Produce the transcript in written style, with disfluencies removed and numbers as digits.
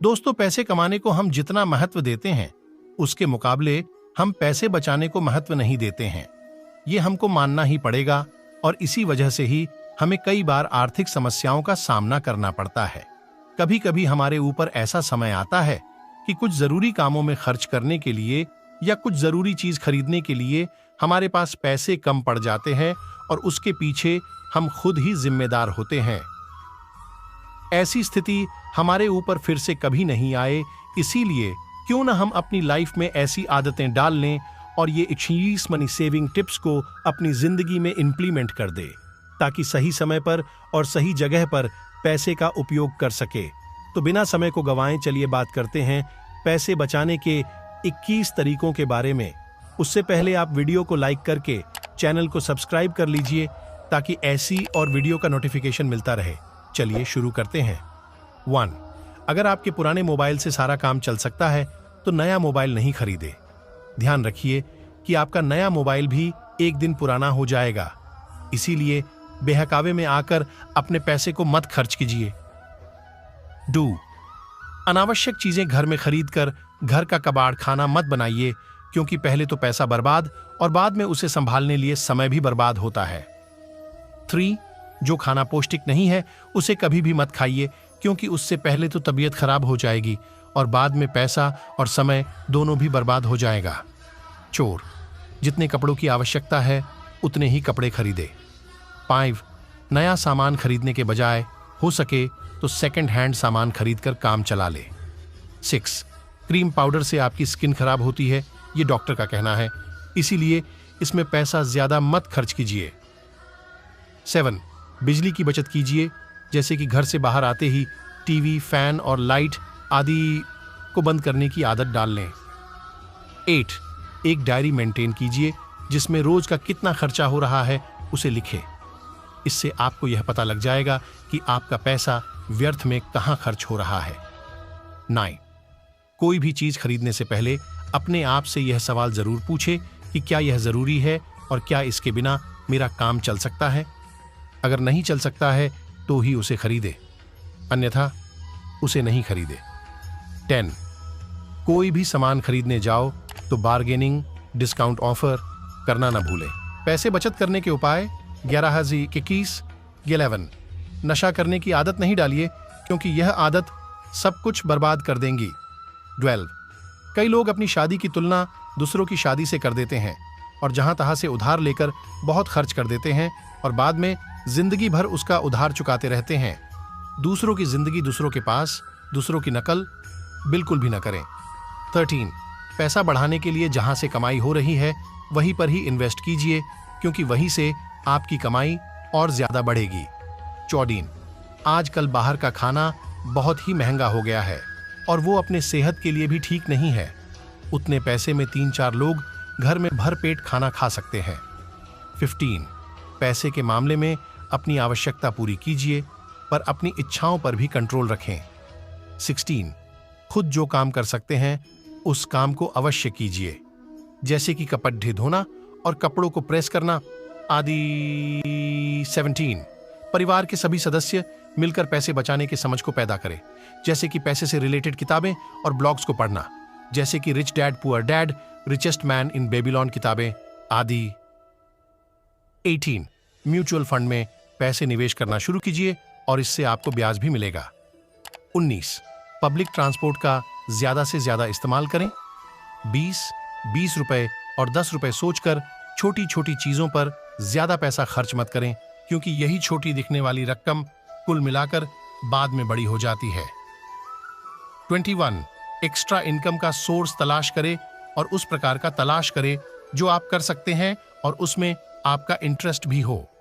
दोस्तों, पैसे कमाने को हम जितना महत्व देते हैं, उसके मुकाबले हम पैसे बचाने को महत्व नहीं देते हैं। ये हमको मानना ही पड़ेगा और इसी वजह से ही हमें कई बार आर्थिक समस्याओं का सामना करना पड़ता है। कभी कभी हमारे ऊपर ऐसा समय आता है कि कुछ जरूरी कामों में खर्च करने के लिए या कुछ जरूरी चीज खरीदने के लिए हमारे पास पैसे कम पड़ जाते हैं और उसके पीछे हम खुद ही जिम्मेदार होते हैं। ऐसी स्थिति हमारे ऊपर फिर से कभी नहीं आए, इसीलिए क्यों ना हम अपनी लाइफ में ऐसी आदतें डाल लें और ये 21 मनी सेविंग टिप्स को अपनी जिंदगी में इंप्लीमेंट कर दे, ताकि सही समय पर और सही जगह पर पैसे का उपयोग कर सके। तो बिना समय को गंवाएं, चलिए बात करते हैं पैसे बचाने के 21 तरीकों के बारे में। उससे पहले आप वीडियो को लाइक करके चैनल को सब्सक्राइब कर लीजिए ताकि ऐसी और वीडियो का नोटिफिकेशन मिलता रहे। चलिए शुरू करते हैं। 1. अगर आपके पुराने मोबाइल से सारा काम चल सकता है तो नया मोबाइल नहीं खरीदे। ध्यान रखिए कि आपका नया मोबाइल भी एक दिन पुराना हो जाएगा, इसीलिए बेहकावे में आकर अपने पैसे को मत खर्च कीजिए। 2. अनावश्यक चीजें घर में खरीदकर घर का कबाड़ खाना मत बनाइए, क्योंकि पहले तो पैसा बर्बाद और बाद में उसे संभालने लिए समय भी बर्बाद होता है। 3. जो खाना पौष्टिक नहीं है उसे कभी भी मत खाइए, क्योंकि उससे पहले तो तबीयत खराब हो जाएगी और बाद में पैसा और समय दोनों भी बर्बाद हो जाएगा। 4. जितने कपड़ों की आवश्यकता है उतने ही कपड़े खरीदे। 5. नया सामान खरीदने के बजाय हो सके तो सेकंड हैंड सामान खरीदकर काम चला ले। 6. क्रीम पाउडर से आपकी स्किन खराब होती है, ये डॉक्टर का कहना है, इसीलिए इसमें पैसा ज्यादा मत खर्च कीजिए। 7. बिजली की बचत कीजिए, जैसे कि घर से बाहर आते ही टीवी, फैन और लाइट आदि को बंद करने की आदत डाल लें। 8. एक डायरी मेंटेन कीजिए जिसमें रोज का कितना खर्चा हो रहा है उसे लिखें। इससे आपको यह पता लग जाएगा कि आपका पैसा व्यर्थ में कहां खर्च हो रहा है। 9. कोई भी चीज खरीदने से पहले अपने आप से यह सवाल जरूर पूछे कि क्या यह जरूरी है और क्या इसके बिना मेरा काम चल सकता है। अगर नहीं चल सकता है तो ही उसे खरीदे, अन्यथा उसे नहीं खरीदे। 10. कोई भी सामान खरीदने जाओ तो बार्गेनिंग, डिस्काउंट ऑफर करना ना भूलें। पैसे बचत करने के उपाय 11. नशा करने की आदत नहीं डालिए, क्योंकि यह आदत सब कुछ बर्बाद कर देंगी। 12. कई लोग अपनी शादी की तुलना दूसरों की शादी से कर देते हैं और जहां तहां से उधार लेकर बहुत खर्च कर देते हैं और बाद में जिंदगी भर उसका उधार चुकाते रहते हैं। दूसरों की जिंदगी दूसरों के पास, दूसरों की नकल बिल्कुल भी न करें। 13. पैसा बढ़ाने के लिए जहां से कमाई हो रही है वहीं पर ही इन्वेस्ट कीजिए, क्योंकि वहीं से आपकी कमाई और ज्यादा बढ़ेगी। 14. आजकल बाहर का खाना बहुत ही महंगा हो गया है और वो अपने सेहत के लिए भी ठीक नहीं है। उतने पैसे में 3-4 लोग घर में भर पेट खाना खा सकते हैं। 15. पैसे के मामले में अपनी आवश्यकता पूरी कीजिए, पर अपनी इच्छाओं पर भी कंट्रोल रखें। 16. खुद जो काम कर सकते हैं उस काम को अवश्य कीजिए, जैसे कि कपड़े धोना और कपड़ों को प्रेस करना आदि। 17. परिवार के सभी सदस्य मिलकर पैसे बचाने के समझ को पैदा करें, जैसे कि पैसे से रिलेटेड किताबें और ब्लॉग्स को पढ़ना, जैसे कि rich dad poor dad, richest man in Babylon किताबें आदि। 18. म्यूचुअल फंड में पैसे निवेश करना शुरू कीजिए और इससे आपको ब्याज भी मिलेगा। 19. पब्लिक ट्रांसपोर्ट का ज्यादा से ज्यादा इस्तेमाल करें। 20 रुपए और 10 रुपए सोचकर छोटी छोटी चीजों पर ज्यादा पैसा खर्च मत करें, क्योंकि यही छोटी दिखने वाली रकम कुल मिलाकर बाद में बड़ी हो जाती है। 21. एक्स्ट्रा इनकम का सोर्स तलाश करें और उस प्रकार का तलाश करें जो आप कर सकते हैं और उसमें आपका इंटरेस्ट भी हो।